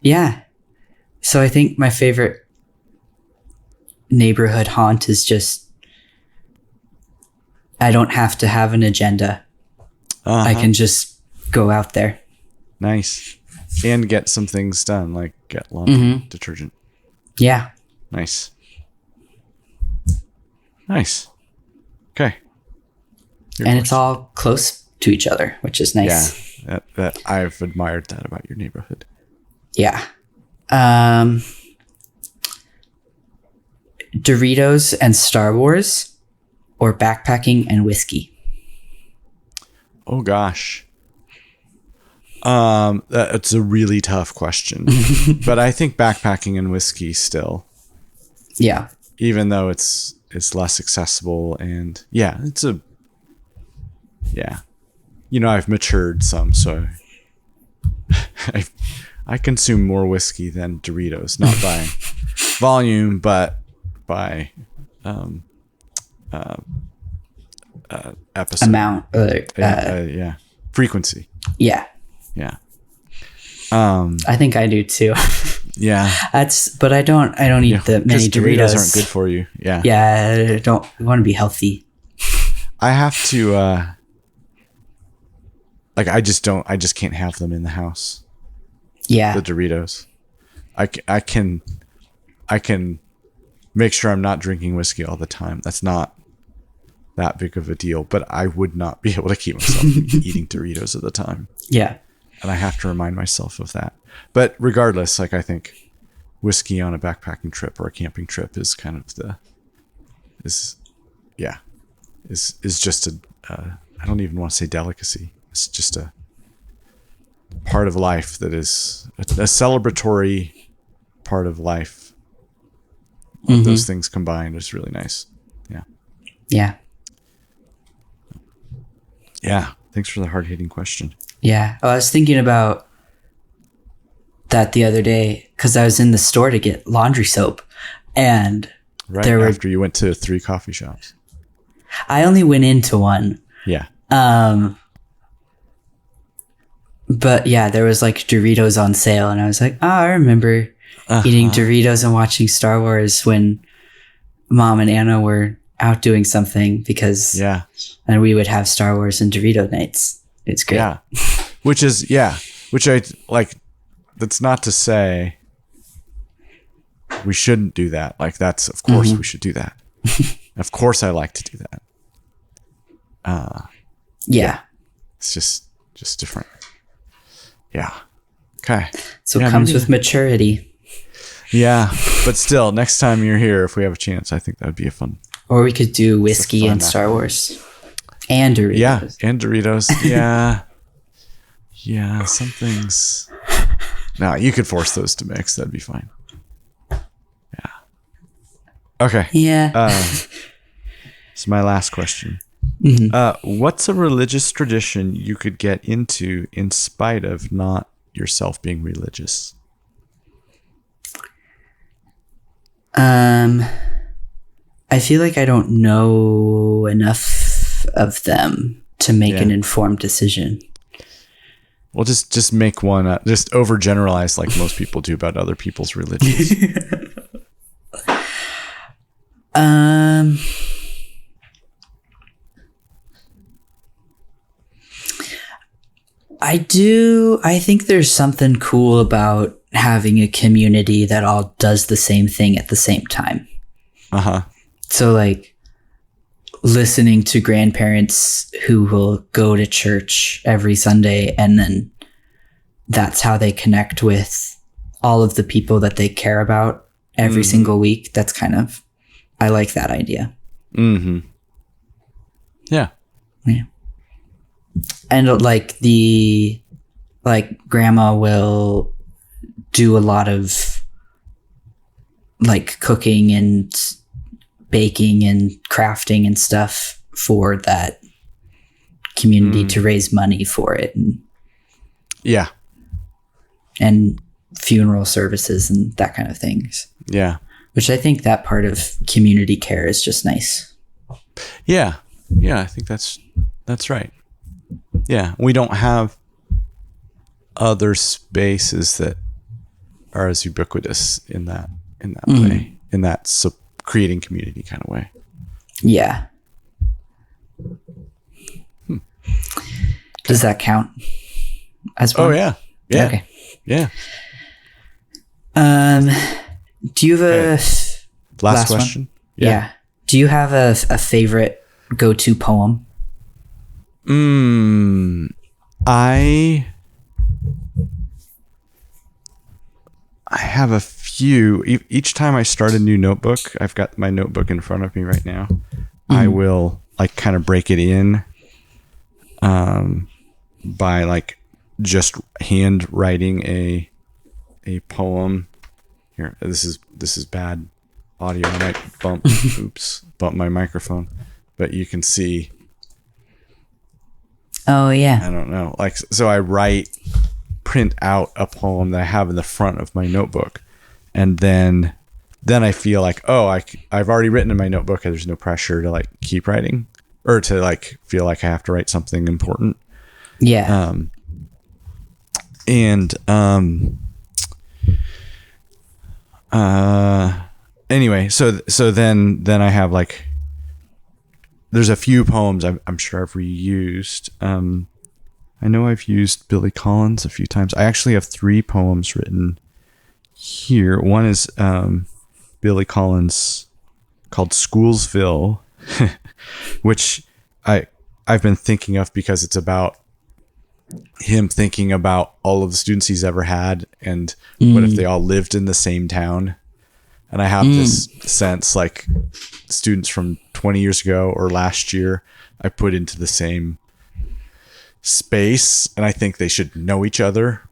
Yeah. So I think my favorite neighborhood haunt is just, I don't have to have an agenda. I can just go out there. Nice. And get some things done, like get laundry detergent. Yeah. Nice. Okay. And it's all close to each other, which is nice. Yeah. That I've admired that about your neighborhood. Yeah. Doritos and Star Wars, or backpacking and whiskey? Oh gosh. It's a really tough question, but I think backpacking and whiskey still, Yeah. even though it's less accessible and I've matured some, so I consume more whiskey than Doritos, not by volume, but by episode Amount. frequency. Yeah. Yeah. I think I do too. Yeah. But I don't eat that many Doritos. Aren't good for you. Yeah. Yeah. I want to be healthy. I have to, I just can't have them in the house. Yeah. The Doritos. I can make sure I'm not drinking whiskey all the time. That's not that big of a deal, but I would not be able to keep myself from eating Doritos at the time. Yeah. And I have to remind myself of that. But regardless, I think whiskey on a backpacking trip or a camping trip is kind of is just I don't even want to say delicacy. It's just a part of life that is a celebratory part of life. Mm-hmm. Those things combined is really nice. Yeah. Yeah. Yeah. Thanks for the hard-hitting question. Yeah. I was thinking about that the other day because I was in the store to get laundry soap, and after you went to 3 coffee shops. I only went into one. Yeah. But yeah, there was like Doritos on sale, and I was like, I remember eating Doritos and watching Star Wars when Mom and Anna were out doing something and we would have Star Wars and Dorito nights. It's great. Yeah. Which I like. That's not to say we shouldn't do that. Like that's, of course we should do that. Of course I like to do that. Yeah. It's just different. Yeah. Okay. So it comes with maturity. Yeah. But still, next time you're here, if we have a chance, I think that would be a fun. Or we could do whiskey and Star Wars. And Doritos. Yeah. And Doritos. Yeah. Yeah. Some things. No, you could force those to mix. That'd be fine. Yeah. Okay. Yeah. This is my last question. Mm-hmm. What's a religious tradition you could get into in spite of not yourself being religious? I feel like I don't know enough of them to make an informed decision. Well, just make one. Just overgeneralize like most people do about other people's religions. I do. I think there's something cool about having a community that all does the same thing at the same time. So like listening to grandparents who will go to church every Sunday, and then that's how they connect with all of the people that they care about every single week. That's I like that idea. Mm-hmm. Yeah. Yeah. And grandma will do a lot of like cooking and baking and crafting and stuff for that community to raise money for it. And funeral services and that kind of things. Yeah. Which I think that part of community care is just nice. Yeah. Yeah. I think that's right. Yeah. We don't have other spaces that are as ubiquitous in that way, in that creating community kind of way. Yeah. Does that count as one? Oh yeah. Yeah. Okay. Yeah. Do you have a last question? Yeah. Do you have a favorite go-to poem? I have a few. Each time I start a new notebook, I've got my notebook in front of me right now. I will like kind of break it in by like just handwriting a poem. Here, this is bad audio. I might bump my microphone, but you can see. Oh yeah. I don't know. Like, so I print out a poem that I have in the front of my notebook, and then I feel like, oh, I've already written in my notebook, and there's no pressure to like keep writing or to like feel like I have to write something important. Yeah. Anyway, so then I have like, there's a few poems I'm sure I've reused. I know I've used Billy Collins a few times. I actually have 3 poems written here. One is Billy Collins called Schoolsville, which I've been thinking of because it's about him thinking about all of the students he's ever had and what if they all lived in the same town. And I have this sense like students from 20 years ago or last year I put into the same space, and I think they should know each other.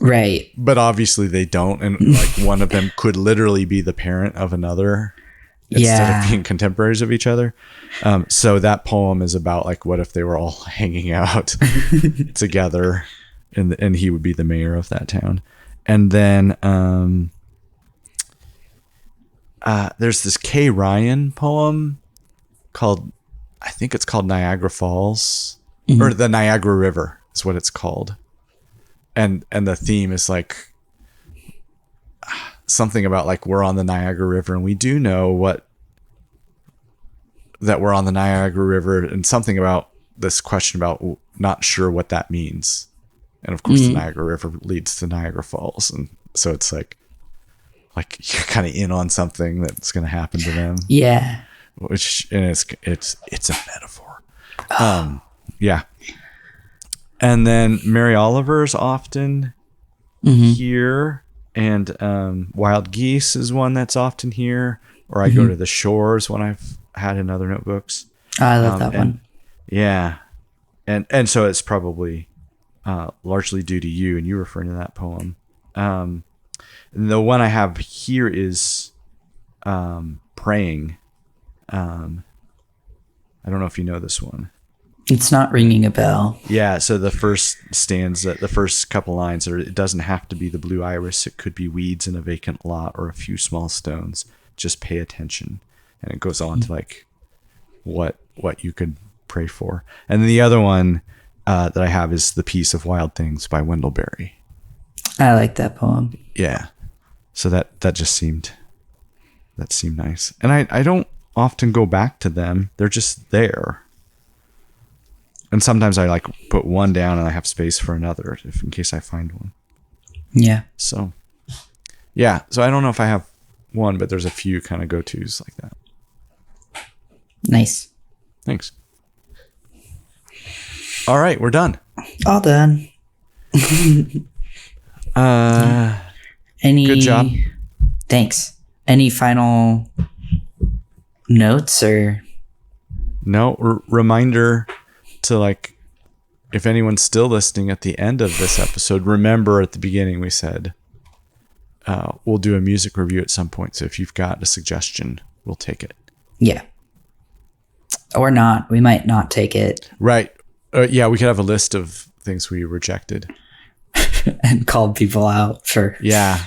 Right. But obviously they don't. And like one of them could literally be the parent of another instead of being contemporaries of each other. So that poem is about like, what if they were all hanging out together and he would be the mayor of that town. And then there's this Kay Ryan poem called, I think it's called Niagara Falls, or the Niagara River is what it's called. And the theme is like something about like we're on the Niagara River, and we do know that we're on the Niagara River, and something about this question about not sure what that means. And of course the Niagara River leads to Niagara Falls. And so it's like you're kind of in on something that's going to happen to them. Yeah. And it's a metaphor. Yeah. And then Mary Oliver's often here, and Wild Geese is one that's often here, or I go to the shores when I've had in other notebooks. Oh, I love that one. Yeah. And so it's probably largely due to you and you referring to that poem. And the one I have here is Praying. I don't know if you know this one. It's not ringing a bell. Yeah, so the first stanza, the first couple lines are, it doesn't have to be the blue iris. It could be weeds in a vacant lot or a few small stones. Just pay attention. And it goes on to like what you could pray for. And then the other one that I have is The Peace of Wild Things by Wendell Berry. I like that poem. Yeah. So that just seemed nice. And I don't often go back to them. They're just there. And sometimes I like put one down and I have space for another in case I find one. Yeah. So, yeah. So I don't know if I have one, but there's a few kind of go-tos like that. Nice. Thanks. All right, we're done. All done. Good job. Thanks. Any final notes or? No, reminder to like, if anyone's still listening at the end of this episode, remember at the beginning we said we'll do a music review at some point. So if you've got a suggestion, we'll take it. Yeah. Or not. We might not take it. Right. Yeah, we could have a list of things we rejected. And called people out for. Yeah.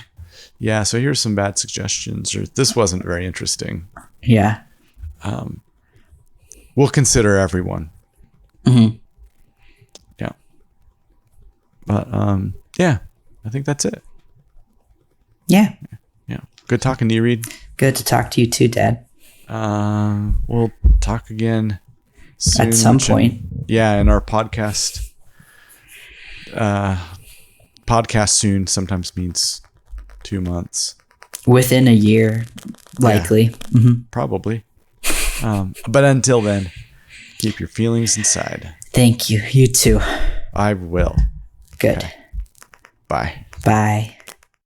Yeah. So here's some bad suggestions, or this wasn't very interesting. Yeah. We'll consider everyone. Mm-hmm. Yeah. But yeah, I think that's it. Yeah. Yeah. Good talking to you, Reed. Good to talk to you too, Dad. We'll talk again soon. At some point. Yeah, in our podcast. Podcast soon sometimes means 2 months. Within a year, likely. Yeah, mm-hmm. Probably. But until then, keep your feelings inside. Thank you. You too. I will. Good. Okay. Bye. Bye.